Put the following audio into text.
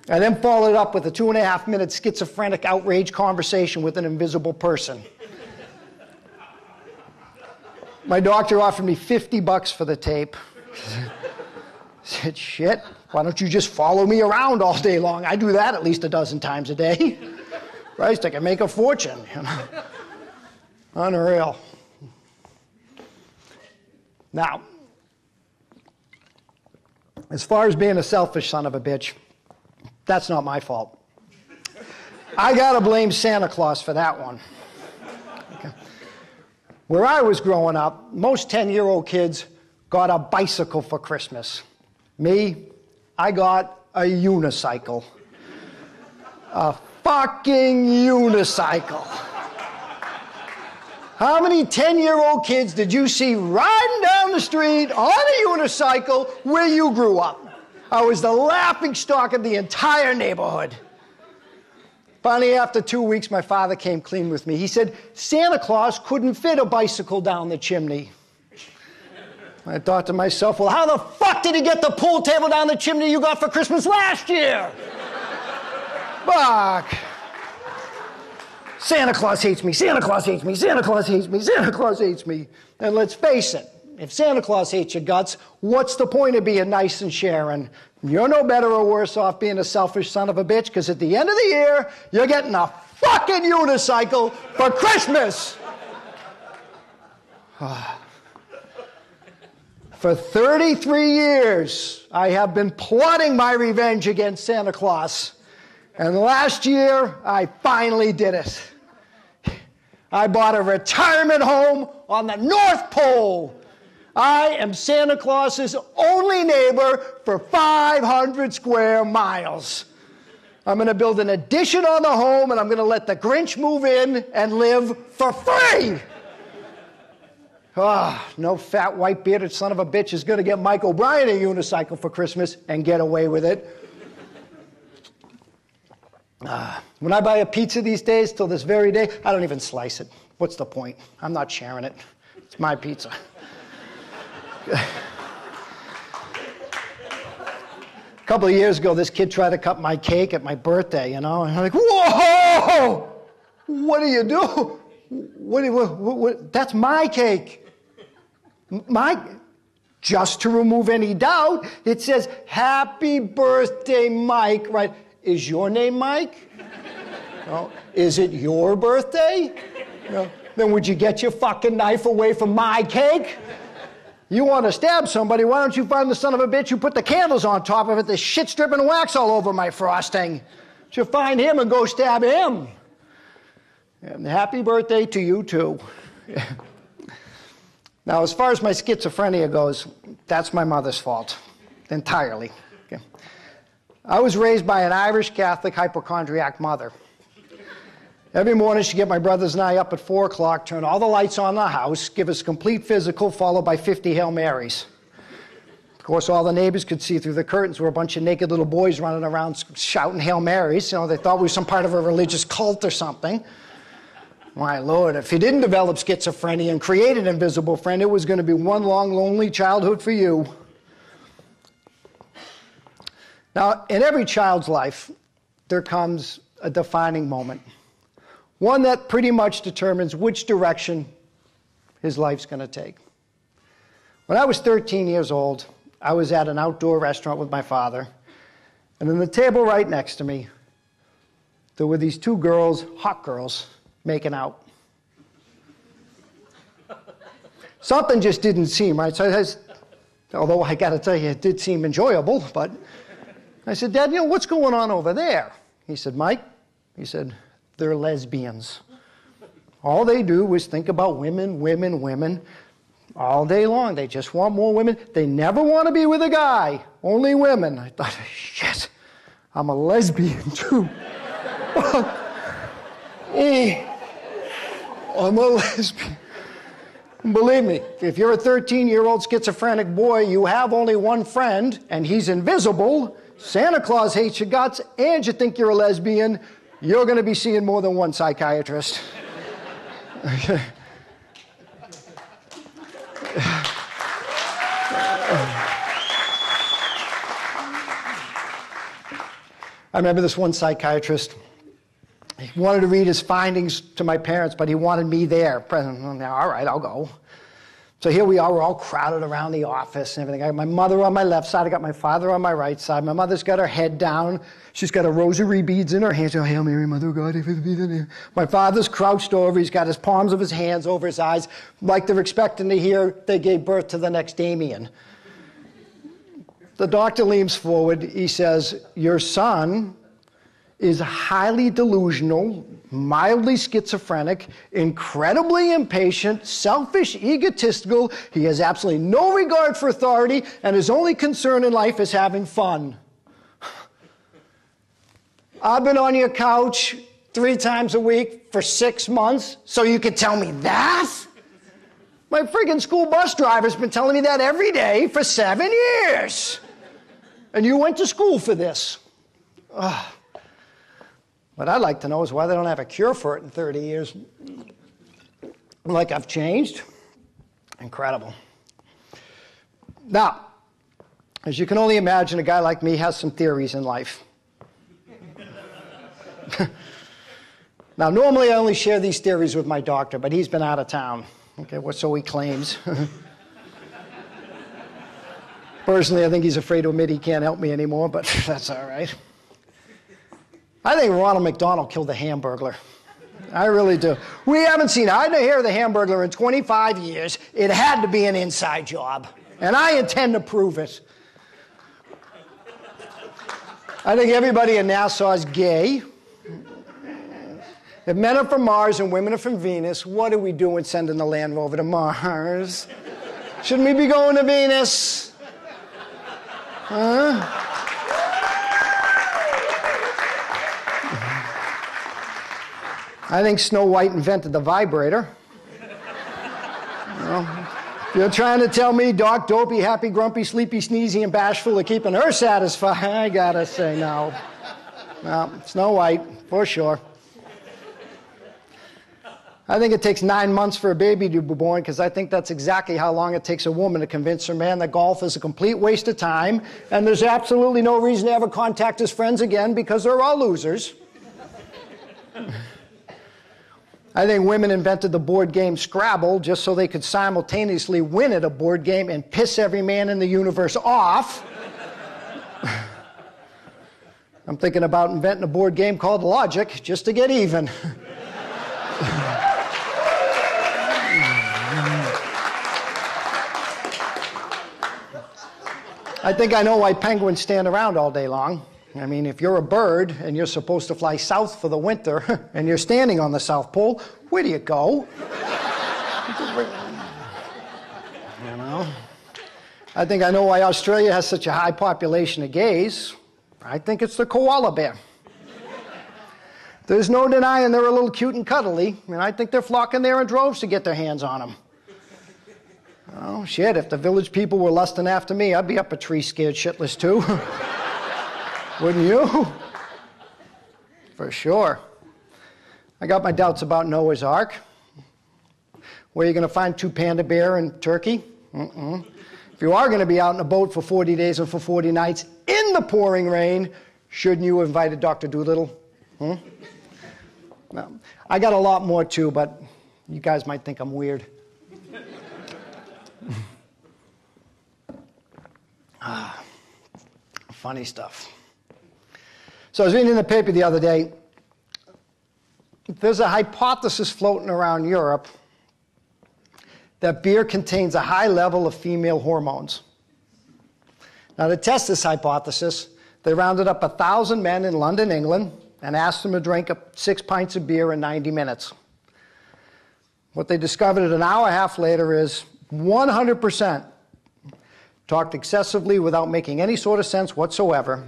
I then followed up with a 2.5-minute schizophrenic outrage conversation with an invisible person. My doctor offered me $50 for the tape. I said, shit, why don't you just follow me around all day long? I do that at least a dozen times a day. Christ, I can make a fortune. You know? Unreal. Now, as far as being a selfish son of a bitch, that's not my fault. I gotta blame Santa Claus for that one. Okay. Where I was growing up, most 10-year-old kids got a bicycle for Christmas. Me, I got a unicycle. A fucking unicycle. How many 10-year-old kids did you see riding down the street on a unicycle where you grew up? I was the laughingstock of the entire neighborhood. Finally, after 2 weeks, my father came clean with me. He said, Santa Claus couldn't fit a bicycle down the chimney. I thought to myself, well, how the fuck did he get the pool table down the chimney you got for Christmas last year? Fuck. Santa Claus hates me, Santa Claus hates me, Santa Claus hates me, Santa Claus hates me. And let's face it, if Santa Claus hates your guts, what's the point of being nice and sharing? You're no better or worse off being a selfish son of a bitch, because at the end of the year, you're getting a fucking unicycle for Christmas. For 33 years, I have been plotting my revenge against Santa Claus. And last year, I finally did it. I bought a retirement home on the North Pole. I am Santa Claus's only neighbor for 500 square miles. I'm going to build an addition on the home, and I'm going to let the Grinch move in and live for free. No fat, white-bearded son of a bitch is going to get MikeO'Brien a unicycle for Christmas and get away with it. When I buy a pizza these days, till this very day, I don't even slice it. What's the point? I'm not sharing it. It's my pizza. A couple of years ago, this kid tried to cut my cake at my birthday, you know? And I'm like, whoa! What do you do? What, that's my cake. Just to remove any doubt, it says, Happy Birthday, Mike, right? Is your name Mike? No. Is it your birthday? No. Then would you get your fucking knife away from my cake? You want to stab somebody, why don't you find the son of a bitch who put the candles on top of it, the shit's dripping wax all over my frosting? You find him and go stab him. And happy birthday to you too. Now, as far as my schizophrenia goes, that's my mother's fault, entirely. Okay. I was raised by an Irish Catholic hypochondriac mother. Every morning she'd get my brothers and I up at 4 o'clock, turn all the lights on in the house, give us a complete physical, followed by 50 Hail Marys. Of course, all the neighbors could see through the curtains were a bunch of naked little boys running around shouting Hail Marys. You know, they thought we were some part of a religious cult or something. My Lord, if you didn't develop schizophrenia and create an invisible friend, it was going to be one long, lonely childhood for you. Now, in every child's life, there comes a defining moment. One that pretty much determines which direction his life's going to take. When I was 13 years old, I was at an outdoor restaurant with my father, and on the table right next to me, there were these 2 girls, hot girls, making out. Something just didn't seem right. So although I got to tell you, it did seem enjoyable, but I said, Dad, you know, what's going on over there? He said, Mike, he said, they're lesbians. All they do is think about women, women, women all day long. They just want more women. They never want to be with a guy, only women. I thought, shit, I'm a lesbian too. I'm a lesbian. Believe me, if you're a 13-year-old schizophrenic boy, you have only one friend, and he's invisible, Santa Claus hates your guts, and you think you're a lesbian, you're going to be seeing more than one psychiatrist. I remember this one psychiatrist. He wanted to read his findings to my parents, but he wanted me there. Present. All right, I'll go. So here we are, we're all crowded around the office and everything. I got my mother on my left side, I got my father on my right side. My mother's got her head down. She's got a rosary beads in her hands. Oh, Hail Mary, Mother of God. My father's crouched over. He's got his palms of his hands over his eyes, like they're expecting to hear they gave birth to the next Damien. The doctor leans forward. He says, your son is highly delusional, mildly schizophrenic, incredibly impatient, selfish, egotistical. He has absolutely no regard for authority, and his only concern in life is having fun. I've been on your couch 3 times a week for 6 months, so you can tell me that? My friggin' school bus driver's been telling me that every day for 7 years. And you went to school for this. Ugh. What I'd like to know is why they don't have a cure for it in 30 years. Like I've changed. Incredible. Now, as you can only imagine, a guy like me has some theories in life. Now, normally I only share these theories with my doctor, but he's been out of town. Okay, well, so he claims. Personally, I think he's afraid to admit he can't help me anymore, but that's all right. I think Ronald McDonald killed the Hamburglar. I really do. We haven't seen hide nor hair of the Hamburglar in 25 years. It had to be an inside job, and I intend to prove it. I think everybody in Nassau is gay. If men are from Mars and women are from Venus, what are we doing sending the Land Rover to Mars? Shouldn't we be going to Venus? Huh? I think Snow White invented the vibrator. Well, if you're trying to tell me Doc, Dopey, Happy, Grumpy, Sleepy, Sneezy, and Bashful are keeping her satisfied, I gotta say no. No, Snow White, for sure. I think it takes 9 months for a baby to be born because I think that's exactly how long it takes a woman to convince her man that golf is a complete waste of time and there's absolutely no reason to ever contact his friends again because they're all losers. I think women invented the board game Scrabble just so they could simultaneously win at a board game and piss every man in the universe off. I'm thinking about inventing a board game called Logic just to get even. I think I know why penguins stand around all day long. I mean, if you're a bird and you're supposed to fly south for the winter and you're standing on the South Pole, where do you go? You know? I think I know why Australia has such a high population of gays. I think it's the koala bear. There's no denying they're a little cute and cuddly, and I think they're flocking there in droves to get their hands on them. Oh, shit, if the village people were lusting after me, I'd be up a tree scared shitless too. Wouldn't you? For sure. I got my doubts about Noah's Ark. Where are you going to find 2 panda bear in Turkey? If you are going to be out in a boat for 40 days and for 40 nights in the pouring rain, shouldn't you have invited Dr. Doolittle? No. I got a lot more too, but you guys might think I'm weird. Funny stuff. So I was reading in the paper the other day, there's a hypothesis floating around Europe that beer contains a high level of female hormones. Now to test this hypothesis, they rounded up 1,000 men in London, England, and asked them to drink 6 pints of beer in 90 minutes. What they discovered an hour and a half later is 100% talked excessively without making any sort of sense whatsoever.